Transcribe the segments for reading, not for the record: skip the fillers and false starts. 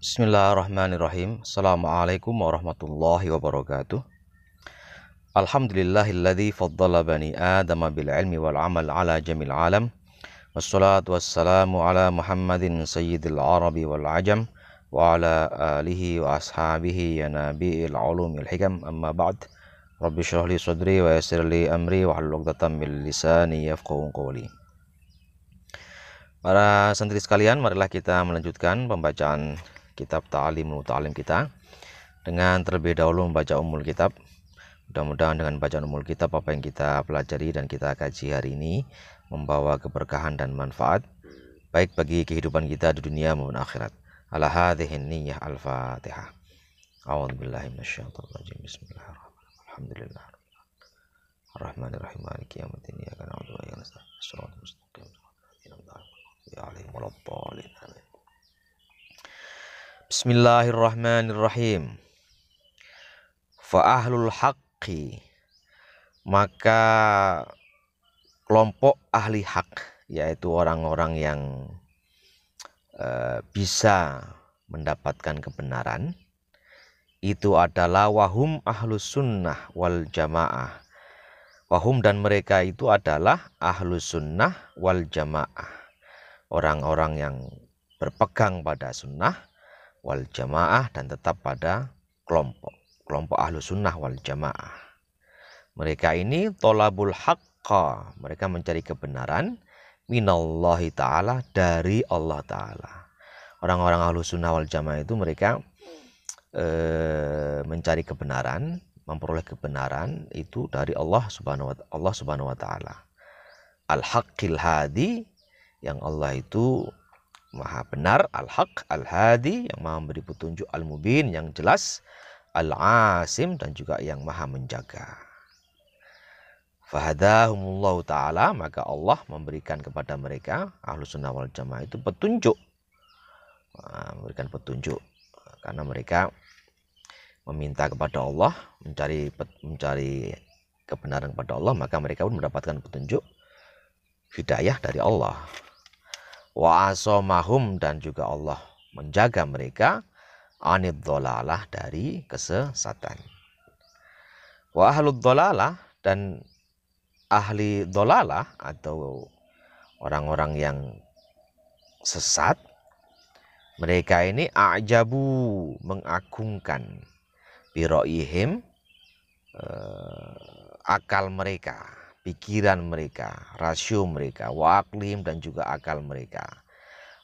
Bismillahirrahmanirrahim. Assalamualaikum warahmatullahi wabarakatuh. Alhamdulillahilladzi faddala bani adama bil ilmi wal amal ala jamil alam. Wassalatu wassalamu ala Muhammadin sayyidil arabi wal ajam wa ala alihi wa ashabihi ya nabiil ulumil hikam. Amma ba'd. Rabbi shrah li sadri wa yassir li amri wa hlul 'uqdatam min lisani yafqahu qawli. Para santri sekalian, marilah kita melanjutkan pembacaan kitab Ta'limul Muta'allim kita dengan terlebih dahulu membaca umul kitab. Mudah-mudahan dengan bacaan umul kitab apa yang kita pelajari dan kita kaji hari ini membawa keberkahan dan manfaat baik bagi kehidupan kita di dunia maupun akhirat. Ala hadhihi niyyah al-Fatihah. A'udzubillahi minasyaitonir rajim. Bismillahirrahmanirrahim. Alhamdulillah. Ar-Rahmanir-Rahim. Maliki yaumiddin. Iyyaka na'budu wa iyyaka nasta'in. Shiratal mustaqim. Bismillahirrahmanirrahim. Fa ahlul haqqi, maka kelompok ahli hak, yaitu orang-orang yang bisa mendapatkan kebenaran, itu adalah wahum ahlus sunnah wal jamaah. Wahum dan mereka itu adalah ahlus sunnah wal jamaah, orang-orang yang berpegang pada sunnah wal jamaah dan tetap pada kelompok ahlus sunnah wal jamaah. Mereka ini tolabul haqqa, mereka mencari kebenaran minallahi ta'ala, dari Allah ta'ala. Orang-orang ahlus sunnah wal jamaah itu mereka mencari kebenaran, memperoleh kebenaran itu dari Allah subhanahu wa ta'ala. Al-haqqil hadi, yang Allah itu maha benar, al-haq, al-hadi, yang maha memberi petunjuk, al-mubin, yang jelas, al-asim, dan juga yang maha menjaga. Fahadahumullahu ta'ala, maka Allah memberikan kepada mereka ahlus sunnah wal jamaah itu petunjuk, memberikan petunjuk karena mereka meminta kepada Allah, mencari kebenaran kepada Allah, maka mereka pun mendapatkan petunjuk hidayah dari Allah. Wa asomahum, dan juga Allah menjaga mereka anid dholalah, dari kesesatan. Wa ahlud dholalah, dan ahli dholalah atau orang-orang yang sesat, mereka ini a'jabu, mengagungkan, biro'ihim, akal mereka, pikiran mereka, rasio mereka, wa aqlim, dan juga akal mereka.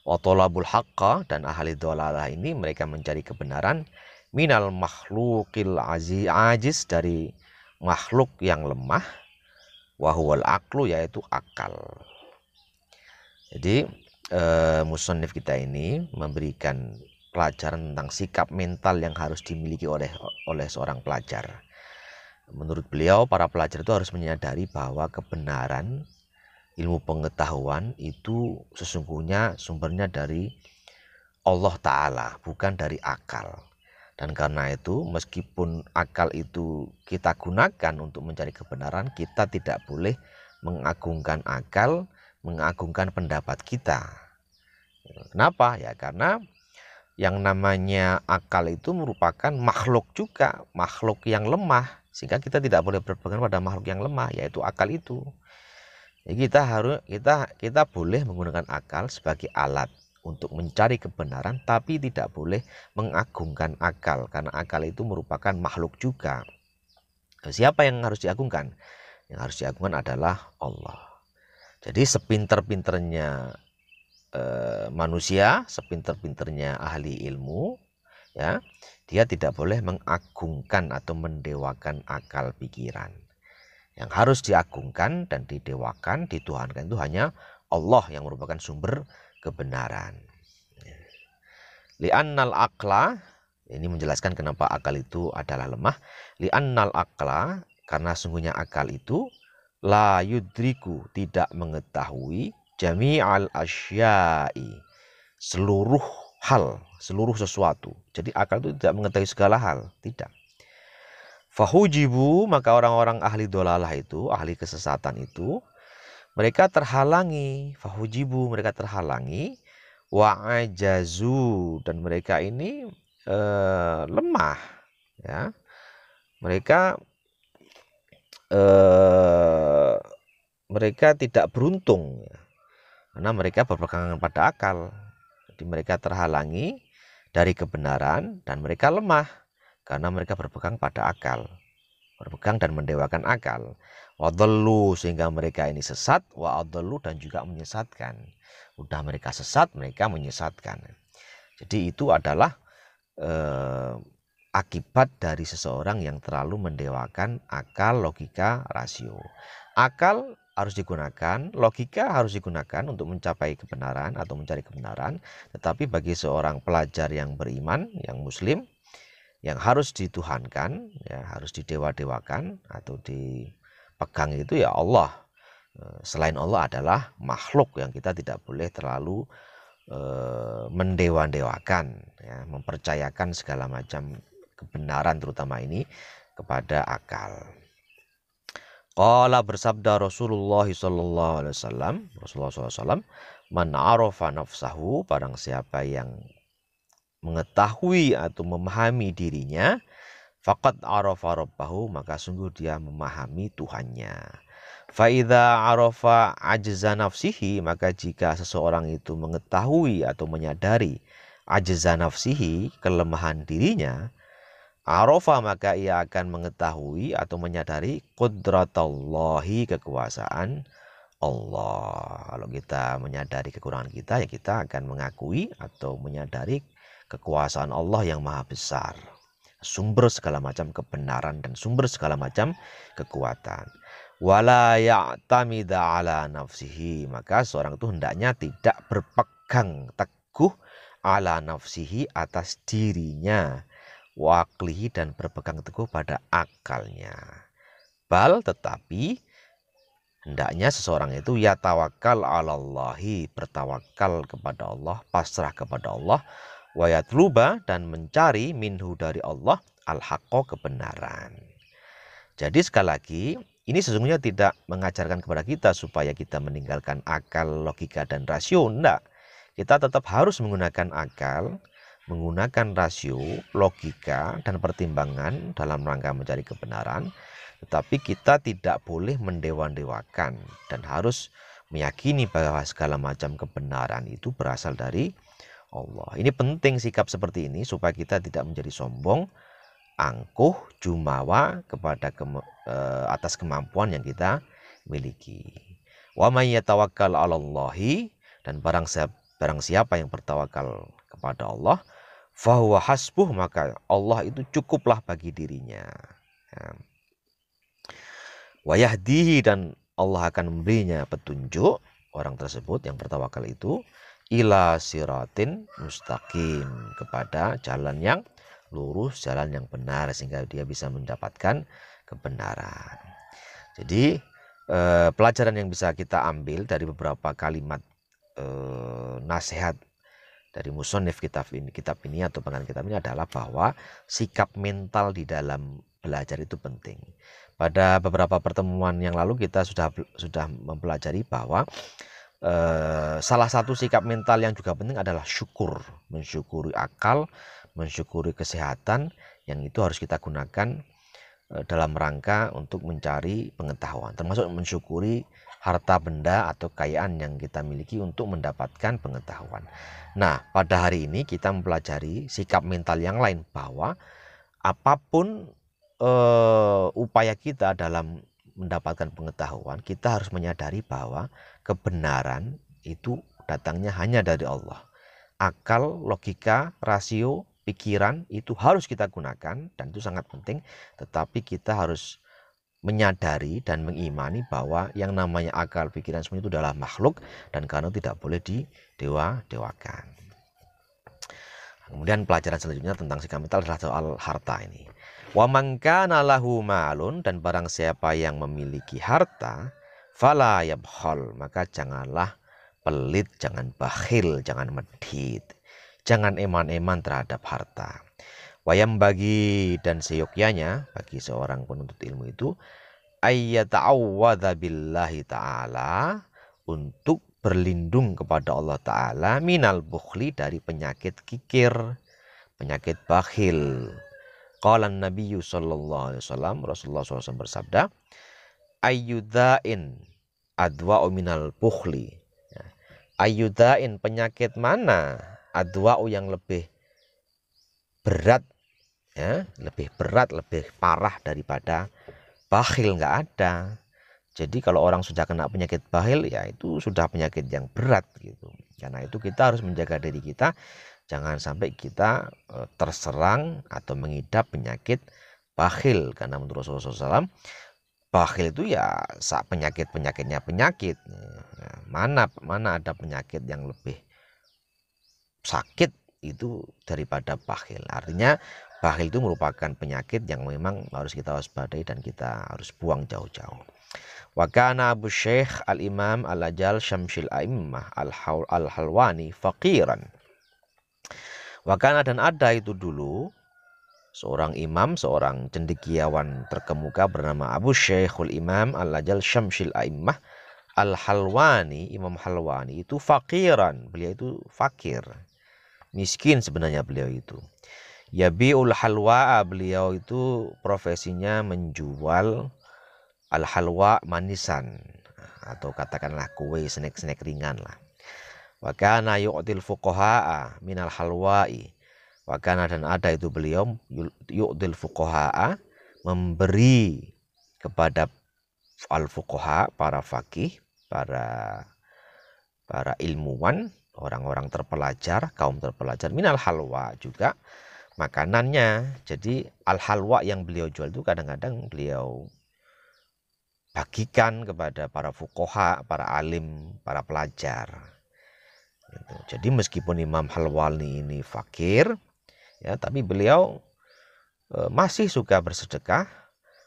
Wa tolabul haqqa, dan ahli dholalah ini mereka mencari kebenaran minal makhlukil ajiz, dari makhluk yang lemah, wa huwal aqlu, yaitu akal. Jadi musannif kita ini memberikan pelajaran tentang sikap mental yang harus dimiliki oleh seorang pelajar. Menurut beliau, para pelajar itu harus menyadari bahwa kebenaran ilmu pengetahuan itu sesungguhnya sumbernya dari Allah Ta'ala, bukan dari akal. Dan karena itu, meskipun akal itu kita gunakan untuk mencari kebenaran, kita tidak boleh mengagungkan akal, mengagungkan pendapat kita. Kenapa? Ya karena yang namanya akal itu merupakan makhluk juga, makhluk yang lemah, sehingga kita tidak boleh berpegang pada makhluk yang lemah, yaitu akal itu. Jadi kita boleh menggunakan akal sebagai alat untuk mencari kebenaran, tapi tidak boleh mengagungkan akal, karena akal itu merupakan makhluk juga. Siapa yang harus diagungkan? Yang harus diagungkan adalah Allah. Jadi sepinter-pinternya manusia, sepinter-pinternya ahli ilmu, ya, dia tidak boleh mengagungkan atau mendewakan akal pikiran. Yang harus diagungkan dan didewakan, dituhankan itu hanya Allah, yang merupakan sumber kebenaran. Li'annal aqla, ini menjelaskan kenapa akal itu adalah lemah. Li'annal aqla, karena sungguhnya akal itu la yudriku, tidak mengetahui, jami'al asya'i, seluruh hal, seluruh sesuatu. Jadi akal itu tidak mengetahui segala hal, tidak. Fahujibu, maka orang-orang ahli dolalah itu, ahli kesesatan itu, mereka terhalangi. Fahujibu, mereka terhalangi, wa ajazu, dan mereka ini lemah, ya. Mereka eh, mereka tidak beruntung, ya, karena mereka berpegangan pada akal. Jadi mereka terhalangi dari kebenaran dan mereka lemah karena mereka berpegang pada akal, berpegang dan mendewakan akal. Wadallu, sehingga mereka ini sesat, wa adallu, dan juga menyesatkan. Udah mereka sesat, mereka menyesatkan. Jadi itu adalah akibat dari seseorang yang terlalu mendewakan akal, logika, rasio. Akal harus digunakan, logika harus digunakan untuk mencapai kebenaran atau mencari kebenaran. Tetapi bagi seorang pelajar yang beriman, yang muslim, yang harus dituhankan, ya, harus didewa-dewakan atau dipegang itu ya Allah. Selain Allah adalah makhluk yang kita tidak boleh terlalu mendewa-dewakan, ya, mempercayakan segala macam kebenaran terutama ini kepada akal. Qala, bersabda Rasulullah SAW, Rasulullah SAW, man arafa nafsahu, barang siapa yang mengetahui atau memahami dirinya, faqad arafa rabbahu, maka sungguh dia memahami Tuhannya. Faidha arafa ajza nafsihi, maka jika seseorang itu mengetahui atau menyadari ajza nafsihi, kelemahan dirinya, arafa, maka ia akan mengetahui atau menyadari qudratallahi, kekuasaan Allah. Kalau kita menyadari kekurangan kita, ya kita akan mengakui atau menyadari kekuasaan Allah yang maha besar, sumber segala macam kebenaran dan sumber segala macam kekuatan. Wala ya'tamida ala nafsihi, maka seorang itu hendaknya tidak berpegang teguh ala nafsihi, atas dirinya, waklihi, dan berpegang teguh pada akalnya. Bal, tetapi hendaknya seseorang itu yatawakkal ala Allahi, bertawakal kepada Allah, pasrah kepada Allah, wa yatluba, dan mencari minhu, dari Allah, al-haqqa, kebenaran. Jadi sekali lagi, ini sesungguhnya tidak mengajarkan kepada kita supaya kita meninggalkan akal, logika, dan rasio. Enggak. Kita tetap harus menggunakan akal, menggunakan rasio, logika, dan pertimbangan dalam rangka mencari kebenaran. Tetapi kita tidak boleh mendewa-dewakan dan harus meyakini bahwa segala macam kebenaran itu berasal dari Allah. Ini penting sikap seperti ini supaya kita tidak menjadi sombong, angkuh, jumawa kepada atas kemampuan yang kita miliki. Wa may yatawakkal 'alallahi, dan barang siapa yang bertawakal kepada Allah, fahuwa hasbuh, maka Allah itu cukuplah bagi dirinya. Wa yahdihi, dan Allah akan memberinya petunjuk orang tersebut yang bertawakal itu, ila siratin mustaqim, kepada jalan yang lurus, jalan yang benar, sehingga dia bisa mendapatkan kebenaran. Jadi pelajaran yang bisa kita ambil dari beberapa kalimat nasihat dari musonif kitab ini atau pengarang kitab ini adalah bahwa sikap mental di dalam belajar itu penting. Pada beberapa pertemuan yang lalu kita sudah mempelajari bahwa salah satu sikap mental yang juga penting adalah syukur, mensyukuri akal, mensyukuri kesehatan, yang itu harus kita gunakan dalam rangka untuk mencari pengetahuan, termasuk mensyukuri harta benda atau kekayaan yang kita miliki untuk mendapatkan pengetahuan. Nah, pada hari ini kita mempelajari sikap mental yang lain, bahwa apapun upaya kita dalam mendapatkan pengetahuan, kita harus menyadari bahwa kebenaran itu datangnya hanya dari Allah. Akal, logika, rasio, pikiran itu harus kita gunakan dan itu sangat penting, tetapi kita harus menyadari dan mengimani bahwa yang namanya akal, pikiran, semua itu adalah makhluk dan karena tidak boleh didewa-dewakan. Kemudian pelajaran selanjutnya tentang sikap mental adalah soal harta ini. Wa man kana lahu malun, dan barang siapa yang memiliki harta, fala yabkhal, maka janganlah pelit, jangan bakhil, jangan medit, jangan eman-eman terhadap harta. Wayam bagi, dan seyogyanya bagi seorang penuntut ilmu itu, ayyata'awwadza billahi ta'ala, untuk berlindung kepada Allah Ta'ala minal bukhli, dari penyakit kikir, penyakit bakhil. Qala Nabi sallallahu alaihi wasallam, Rasulullah SAW bersabda, ayyudain adwa'u minal bukhli. Ayyudain, penyakit mana adwa'u yang lebih berat, ya, lebih berat, lebih parah daripada bakhil? Nggak ada. Jadi kalau orang sudah kena penyakit bakhil, ya itu sudah penyakit yang berat gitu. Karena itu kita harus menjaga diri kita, jangan sampai kita terserang atau mengidap penyakit bakhil. Karena menurut Rasulullah SAW, bakhil itu ya penyakitnya penyakit. Mana ada penyakit yang lebih sakit itu daripada bakhil. Artinya bakhil itu merupakan penyakit yang memang harus kita waspadai dan kita harus buang jauh-jauh. Wa kana Abu Syekh Al-Imam Al-Ajal Syamsil A'immah Al-Halwani faqiran. Wa kana, dan ada itu dulu seorang imam, seorang cendekiawan terkemuka bernama Abu Syekhul Imam Al-Ajal Syamsil A'immah Al-Halwani. Imam Halwani itu faqiran, beliau itu fakir, miskin sebenarnya beliau itu. Yabi'ul halwa, beliau itu profesinya menjual al-halwa, manisan, atau katakanlah kue, snack-snack ringan lah. Wa kana yu'til fuqaha'a minal halwa'i. Wa kana, dan ada itu beliau yu'til fuqaha'a, memberi kepada al-fuqaha, para faqih, para ilmuwan, orang-orang terpelajar, kaum terpelajar, minal halwa, juga makanannya. Jadi al-halwa yang beliau jual itu kadang-kadang beliau bagikan kepada para fuqaha, para alim, para pelajar. Jadi meskipun Imam Halwani ini fakir, ya, tapi beliau masih suka bersedekah,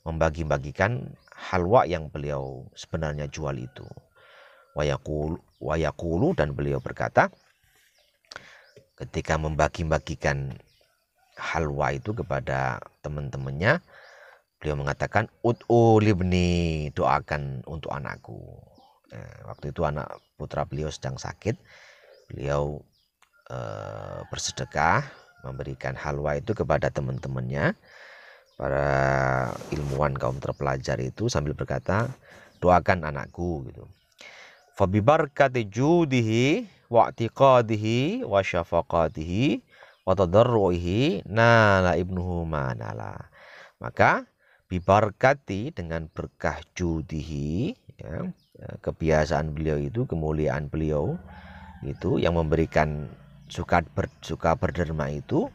membagi-bagikan halwa yang beliau sebenarnya jual itu. Wa yaqulu, dan beliau berkata ketika membagi-bagikan halwa itu kepada teman-temannya, beliau mengatakan, ud'u libni, doakan untuk anakku. Waktu itu anak putra beliau sedang sakit. Beliau bersedekah, memberikan halwa itu kepada teman-temannya, para ilmuwan kaum terpelajar itu, sambil berkata, doakan anakku gitu. Fa bi barakati judihi wa i'tiqadihi wa syafaqatihi wa tadarruhi nala ibnuhu manala. Maka bibarkati, dengan berkah judihi, ya, kebiasaan beliau itu, kemuliaan beliau itu, yang memberikan suka berderma itu,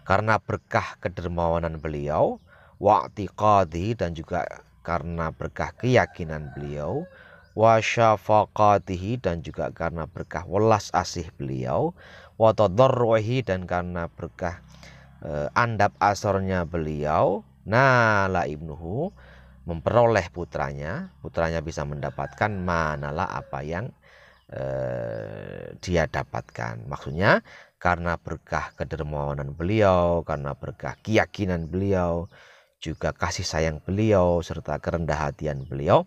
karena berkah kedermawanan beliau, wa'tiqadi, dan juga karena berkah keyakinan beliau, wa syafaqatihi, dan juga karena berkah welas asih beliau, wa tadarruhi, dan karena berkah andap asornya beliau, nala ibnuhu, memperoleh putranya bisa mendapatkan manala, apa yang dia dapatkan. Maksudnya karena berkah kedermawanan beliau, karena berkah keyakinan beliau, juga kasih sayang beliau, serta kerendah hatian beliau,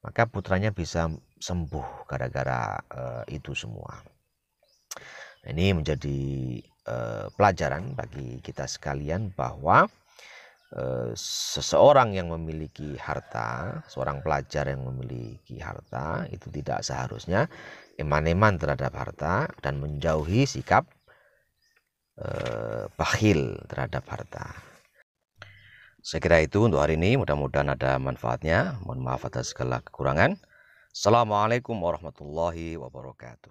maka putranya bisa sembuh gara-gara itu semua. Ini menjadi pelajaran bagi kita sekalian bahwa seseorang yang memiliki harta, seorang pelajar yang memiliki harta, itu tidak seharusnya eman-eman terhadap harta dan menjauhi sikap bakhil terhadap harta. Saya kira itu untuk hari ini, mudah-mudahan ada manfaatnya. Mohon maaf atas segala kekurangan. Assalamualaikum warahmatullahi wabarakatuh.